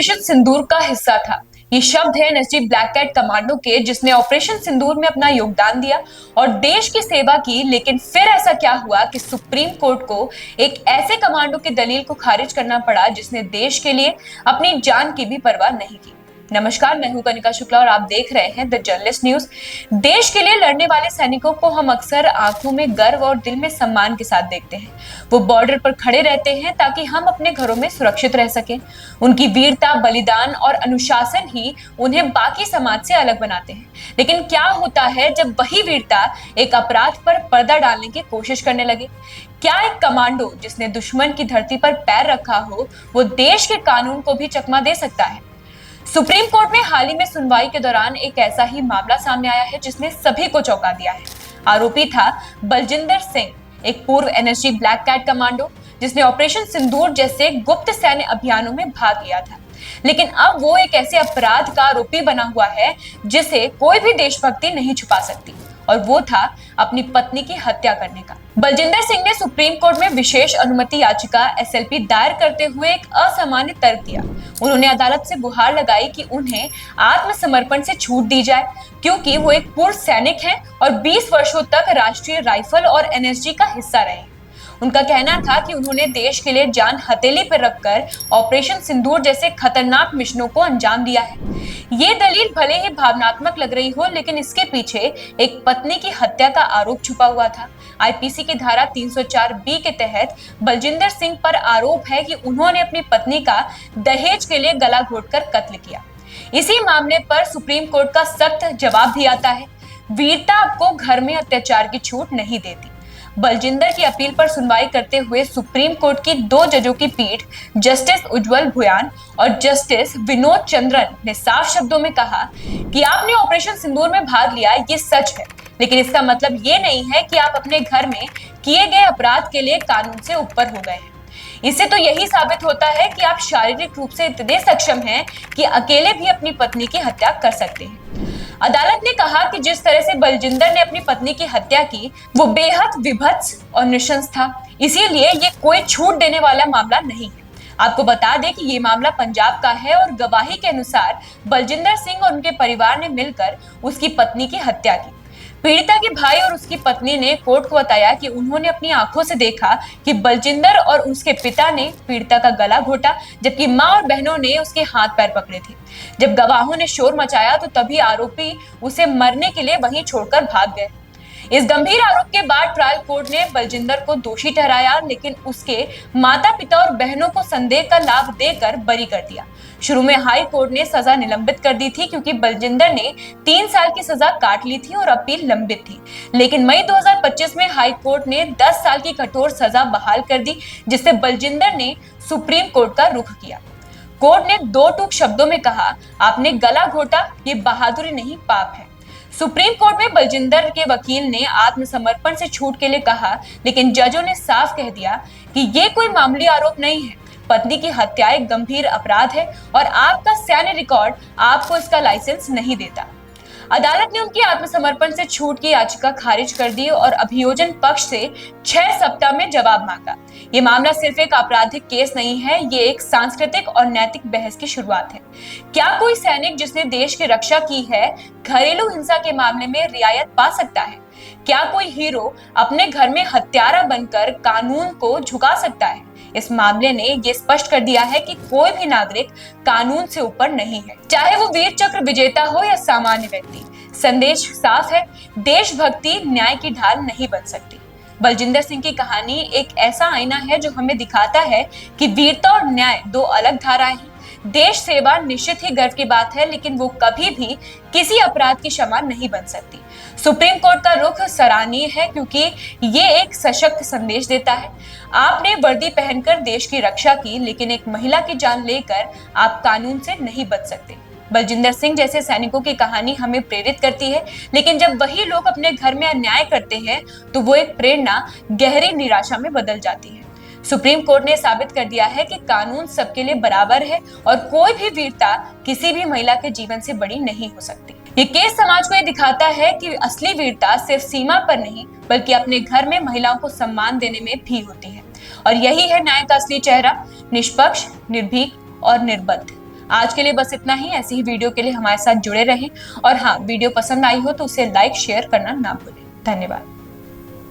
Operation सिंदूर का हिस्सा था। ये शब्द है एनएसजी ब्लैक कैट कमांडो के, जिसने ऑपरेशन सिंदूर में अपना योगदान दिया और देश की सेवा की। लेकिन फिर ऐसा क्या हुआ कि सुप्रीम कोर्ट को एक ऐसे कमांडो की दलील को खारिज करना पड़ा जिसने देश के लिए अपनी जान की भी परवाह नहीं की। नमस्कार, मैं हूं कनिका शुक्ला और आप देख रहे हैं द जर्नलिस्ट न्यूज। देश के लिए लड़ने वाले सैनिकों को हम अक्सर आंखों में गर्व और दिल में सम्मान के साथ देखते हैं। वो बॉर्डर पर खड़े रहते हैं ताकि हम अपने घरों में सुरक्षित रह सकें। उनकी वीरता, बलिदान और अनुशासन ही उन्हें बाकी समाज से अलग बनाते हैं। लेकिन क्या होता है जब वही वीरता एक अपराध पर पर्दा डालने की कोशिश करने लगे? क्या एक कमांडो जिसने दुश्मन की धरती पर पैर रखा हो, वो देश के कानून को भी चकमा दे सकता है? सुप्रीम कोर्ट में हाल ही में सुनवाई के दौरान एक ऐसा ही मामला सामने आया है जिसने सभी को चौंका दिया है। आरोपी था बलजिंदर सिंह, एक पूर्व एनएसजी ब्लैक कैट कमांडो जिसने ऑपरेशन सिंदूर जैसे गुप्त सैन्य अभियानों में भाग लिया था। लेकिन अब वो एक ऐसे अपराध का आरोपी बना हुआ है जिसे कोई भी देशभक्ति नहीं छुपा सकती, और वो था अपनी पत्नी की हत्या करने का। बलजिंदर सिंह ने सुप्रीम कोर्ट में विशेष अनुमति याचिका एसएलपी दायर करते हुए एक असामान्य तर्क दिया। उन्होंने अदालत से गुहार लगाई कि उन्हें आत्मसमर्पण से छूट दी जाए, क्योंकि वो एक पूर्व सैनिक हैं और 20 वर्षों तक राष्ट्रीय राइफल और एनएसजी का हिस्सा रहे। उनका कहना था कि उन्होंने देश के लिए जान हथेली पर रखकर ऑपरेशन सिंदूर जैसे खतरनाक मिशनों को अंजाम दिया है। ये दलील भले ही भावनात्मक लग रही हो, लेकिन इसके पीछे एक पत्नी की हत्या का आरोप छुपा हुआ था। आईपीसी की धारा 304 बी के तहत बलजिंदर सिंह पर आरोप है कि उन्होंने अपनी पत्नी का दहेज के लिए गला घोटकर कत्ल किया। इसी मामले पर सुप्रीम कोर्ट का सख्त जवाब भी आता है। वीरता आपको घर में अत्याचार की छूट नहीं देती। बलजिंदर की अपील पर सुनवाई करते हुए सुप्रीम कोर्ट की 2 जजों की पीठ, जस्टिस उज्जवल भुयान और जस्टिस विनोद चंद्रन ने साफ शब्दों में कहा कि आपने ऑपरेशन सिंदूर में भाग लिया, ये सच है, लेकिन इसका मतलब ये नहीं है कि आप अपने घर में किए गए अपराध के लिए कानून से ऊपर हो गए हैं। इससे तो यही साबित होता है कि आप शारीरिक रूप से इतने सक्षम हैं कि अकेले भी अपनी पत्नी की हत्या कर सकते हैं। अदालत ने कहा कि जिस तरह से बलजिंदर ने अपनी पत्नी की हत्या की, वो बेहद विभत्स और नृशंस था। इसीलिए ये कोई छूट देने वाला मामला नहीं है। आपको बता दें कि ये मामला पंजाब का है और गवाही के अनुसार बलजिंदर सिंह और उनके परिवार ने मिलकर उसकी पत्नी की हत्या की। पीड़िता के भाई और उसकी पत्नी ने कोर्ट को बताया कि उन्होंने अपनी आंखों से देखा कि बलजिंदर और उसके पिता ने पीड़िता का गला घोटा, जबकि मां और बहनों ने उसके हाथ पैर पकड़े थे। जब गवाहों ने शोर मचाया तो तभी आरोपी उसे मरने के लिए वहीं छोड़कर भाग गए। इस गंभीर आरोप के बाद ट्रायल कोर्ट ने बलजिंदर को दोषी ठहराया, लेकिन उसके माता पिता और बहनों को संदेह का लाभ देकर बरी कर दिया। शुरू में हाई कोर्ट ने सजा निलंबित कर दी थी, क्योंकि बलजिंदर ने 3 साल की सजा काट ली थी और अपील लंबित थी। लेकिन मई 2025 में हाई कोर्ट ने 10 साल की कठोर सजा बहाल कर दी, जिससे बलजिंदर ने सुप्रीम कोर्ट का रुख किया। कोर्ट ने 2 टूक शब्दों में कहा, आपने गला घोटा, ये बहादुरी नहीं, पाप है। सुप्रीम कोर्ट में बलजिंदर के वकील ने आत्मसमर्पण से छूट के लिए कहा, लेकिन जजों ने साफ कह दिया कि ये कोई मामूली आरोप नहीं है। पत्नी की हत्या एक गंभीर अपराध है और आपका सैन्य रिकॉर्ड आपको इसका लाइसेंस नहीं देता। अदालत ने उनकी आत्मसमर्पण से छूट की याचिका खारिज कर दी और अभियोजन पक्ष से 6 सप्ताह में जवाब मांगा। ये मामला सिर्फ एक आपराधिक केस नहीं है, ये एक सांस्कृतिक और नैतिक बहस की शुरुआत है। क्या कोई सैनिक जिसने देश की रक्षा की है घरेलू हिंसा के मामले में रियायत पा सकता है? क्या कोई हीरो अपने घर में हत्यारा बनकर कानून को झुका सकता है? इस मामले ने ये स्पष्ट कर दिया है कि कोई भी नागरिक कानून से ऊपर नहीं है, चाहे वो वीर चक्र विजेता हो या सामान्य व्यक्ति। संदेश साफ है, देशभक्ति न्याय की ढाल नहीं बन सकती। बलजिंदर सिंह की कहानी एक ऐसा आईना है जो हमें दिखाता है कि वीरता और न्याय 2 अलग धाराएं हैं। देश सेवा निश्चित ही गर्व की बात है, लेकिन वो कभी भी किसी अपराध की क्षमा नहीं बन सकती। सुप्रीम कोर्ट का रुख सराहनीय है, क्योंकि ये एक सशक्त संदेश देता है। आपने वर्दी पहनकर देश की रक्षा की, लेकिन एक महिला की जान लेकर आप कानून से नहीं बच सकते। बलजिंदर सिंह जैसे सैनिकों की कहानी हमें प्रेरित करती है, लेकिन जब वही लोग अपने घर में अन्याय करते हैं तो वो एक प्रेरणा गहरी निराशा में बदल जाती है। सुप्रीम कोर्ट ने साबित कर दिया है कि कानून सबके लिए बराबर है और कोई भी वीरता किसी भी महिला के जीवन से बड़ी नहीं हो सकती। ये केस समाज को ये दिखाता है कि असली वीरता सिर्फ सीमा पर नहीं, बल्कि अपने घर में महिलाओं को सम्मान देने में भी होती है। और यही है न्याय का असली चेहरा, निष्पक्ष, निर्भीक और निर्बद्ध। आज के लिए बस इतना ही। ऐसी ही वीडियो के लिए हमारे साथ जुड़े रहें और हाँ, वीडियो पसंद आई हो तो उसे लाइक शेयर करना ना भूलें। धन्यवाद।